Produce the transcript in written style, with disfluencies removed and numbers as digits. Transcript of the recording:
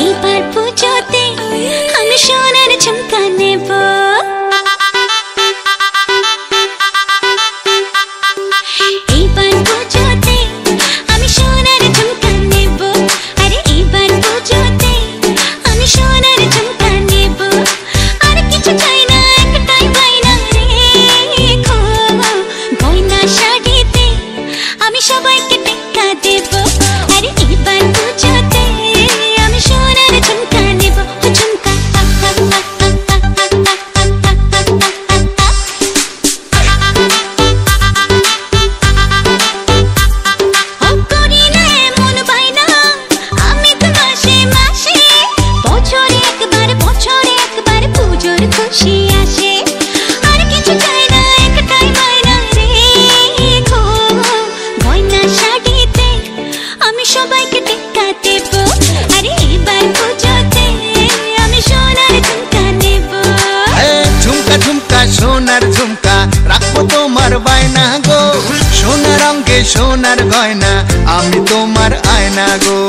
এইবার পুজোতে আমি সোনার ঝুমকা নেব। এইবার পুজোতে আমি সোনার ঝুমকা নেব। আরে এইবার পুজোতে আমি সোনার ঝুমকা নেব। আর কিছু চাই না, একটাই বায়না রেখো, গয়না শাড়িতে আমি সবাইকে টেক্কা দেব। আরে এইবার পুজোতে আমি সোনার ঝুমকা নেব। ঝুমকা করিলে মন বাইনা আমি তো মাসে মাসে, বছরে একবার পুজোর খুশি আসে। আর কিছু চাই না, একটাই বায়না রেখো, গয়না শাড়িতে আমি সবাইকে টেক্কা দেব। আরে এবার পুজোতে আমি সোনার ঝুমকা নেব। ঝুমকা ঝুমকা সোনার ঝুমকা রাখবো তোমার বায়না গো, সোনার অঙ্গে সোনার গয়না আমি তোমার আয়না গো।